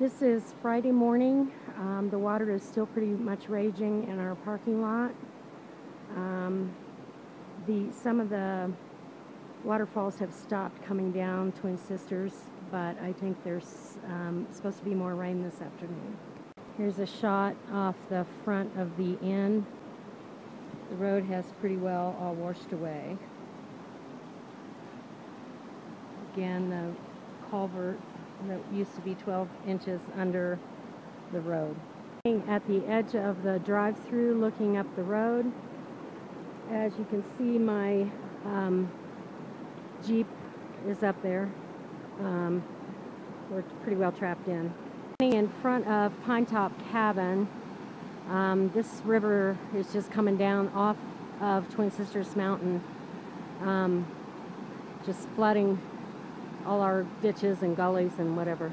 This is Friday morning. The water is still pretty much raging in our parking lot. Some of the waterfalls have stopped coming down, Twin Sisters, but I think there's supposed to be more rain this afternoon. Here's a shot off the front of the inn. The road has pretty well all washed away. Again, the culvert that used to be 12 inches under the road. At the edge of the drive-through looking up the road, as you can see, my Jeep is up there. We're pretty well trapped in. In front of Pinetop Cabin, this river is just coming down off of Twin Sisters Mountain, just flooding all our ditches and gullies and whatever.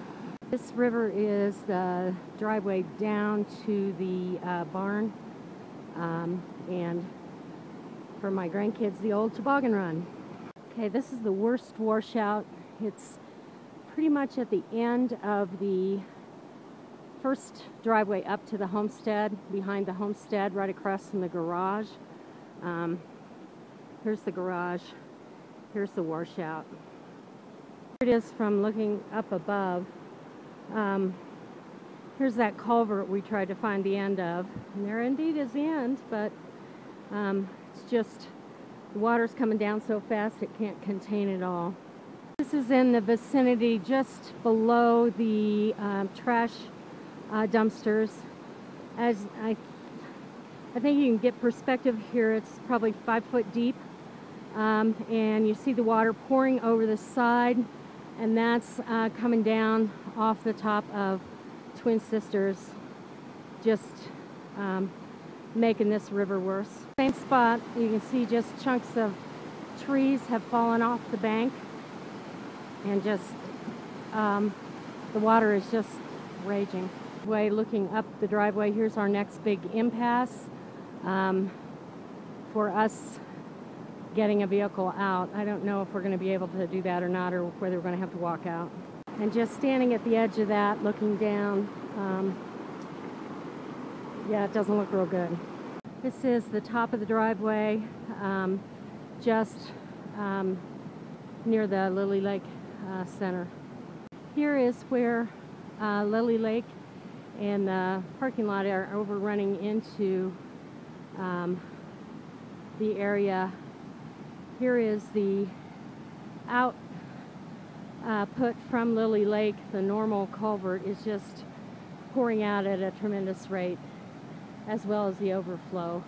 This river is the driveway down to the barn, and for my grandkids, the old toboggan run. Okay, this is the worst washout. It's pretty much at the end of the first driveway up to the homestead, behind the homestead, right across from the garage. Here's the garage. Here's the washout. Here it is from looking up above. Here's that culvert we tried to find the end of. And there indeed is the end, but it's just the water's coming down so fast it can't contain it all. This is in the vicinity just below the trash dumpsters. As I think you can get perspective here. It's probably 5 foot deep, and you see the water pouring over the side, and that's coming down off the top of Twin Sisters, just making this river worse. Same spot, you can see just chunks of trees have fallen off the bank, and just the water is just raging. Looking up the driveway, here's our next big impasse for us getting a vehicle out. I don't know if we're going to be able to do that or not, or whether we're going to have to walk out. And just standing at the edge of that, looking down, yeah, it doesn't look real good. This is the top of the driveway, just near the Lily Lake Center. Here is where Lily Lake and the parking lot are overrunning into the area. Here is the output from Lily Lake. The normal culvert is just pouring out at a tremendous rate, as well as the overflow.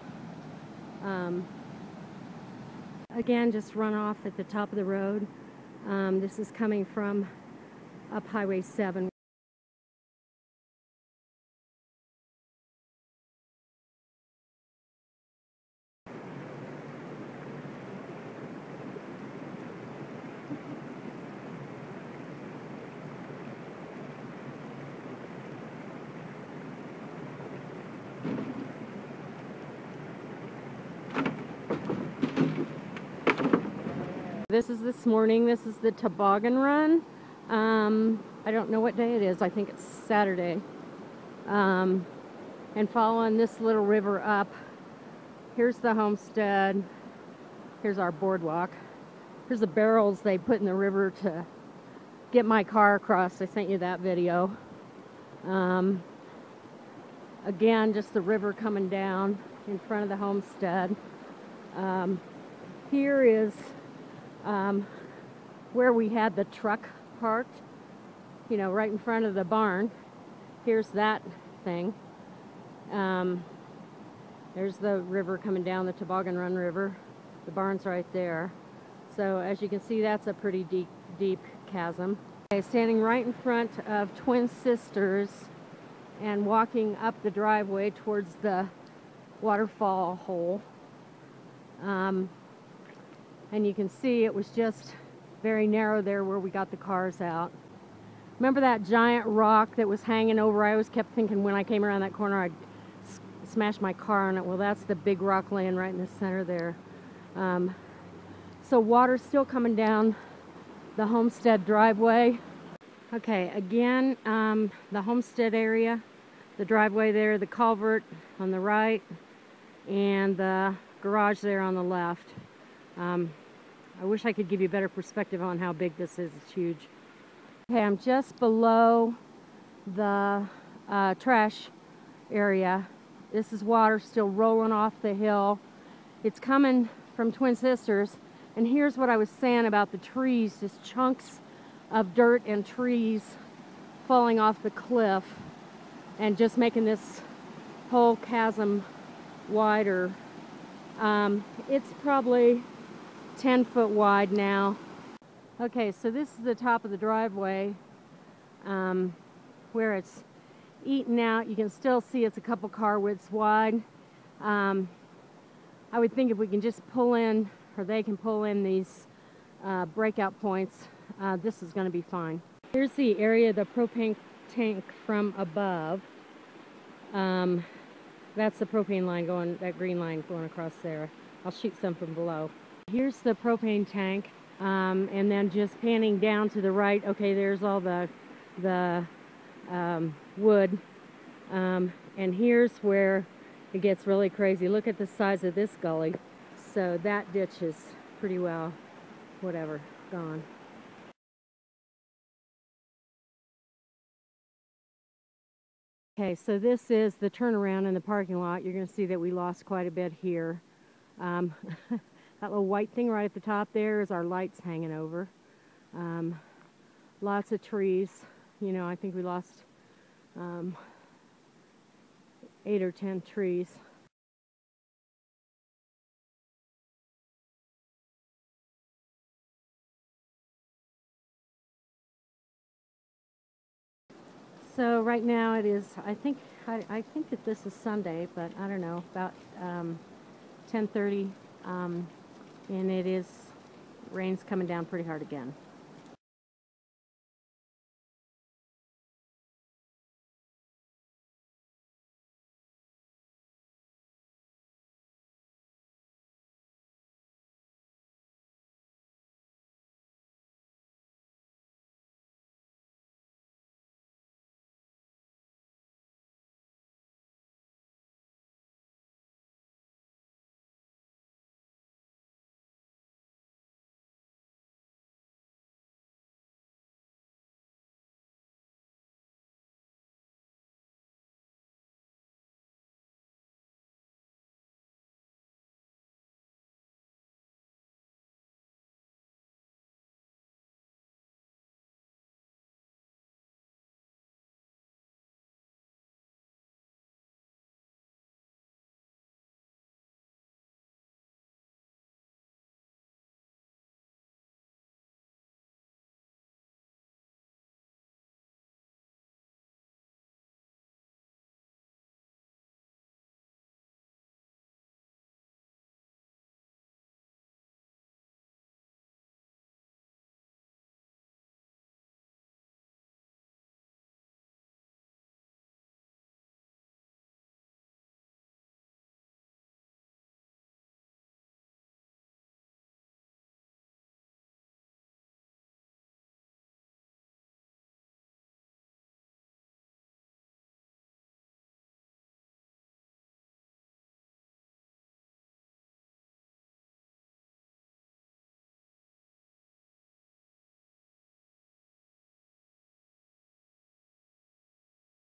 Again, just runoff at the top of the road. This is coming from up Highway 7. This morning. This is the toboggan run. I don't know what day it is. I think it's Saturday. And following this little river up, here's the homestead. Here's our boardwalk. Here's the barrels they put in the river to get my car across. I sent you that video. Again, just the river coming down in front of the homestead. Here is where we had the truck parked, you know, right in front of the barn. Here's that thing. There's the river coming down, the Toboggan Run River. The barn's right there. So as you can see, that's a pretty deep chasm. Okay, standing right in front of Twin Sisters and walking up the driveway towards the waterfall hole. And you can see it was just very narrow there where we got the cars out. Remember that giant rock that was hanging over? I always kept thinking when I came around that corner I'd smash my car on it. Well, that's the big rock laying right in the center there. So water's still coming down the homestead driveway. Okay, again, the homestead area, the driveway there, the culvert on the right, and the garage there on the left. I wish I could give you a better perspective on how big this is. It's huge. Okay, I'm just below the trash area. This is water still rolling off the hill. It's coming from Twin Sisters. And here's what I was saying about the trees, just chunks of dirt and trees falling off the cliff and just making this whole chasm wider. It's probably 10 foot wide now. Okay, so this is the top of the driveway where it's eaten out. You can still see it's a couple car widths wide. I would think if we can just pull in, or they can pull in these breakout points, this is going to be fine. Here's the area of the propane tank from above. That's the propane line going, that green line going across there. I'll shoot some from below. Here's the propane tank, and then just panning down to the right. Okay, there's all the wood, and here's where it gets really crazy. Look at the size of this gully. So that ditch is pretty well, whatever, gone. Okay, so this is the turnaround in the parking lot. You're going to see that we lost quite a bit here. That little white thing right at the top there is our lights hanging over. Lots of trees. You know, I think we lost 8 or 10 trees. So right now it is, I think that this is Sunday, but I don't know, about 10:30, and it is, rain's coming down pretty hard again.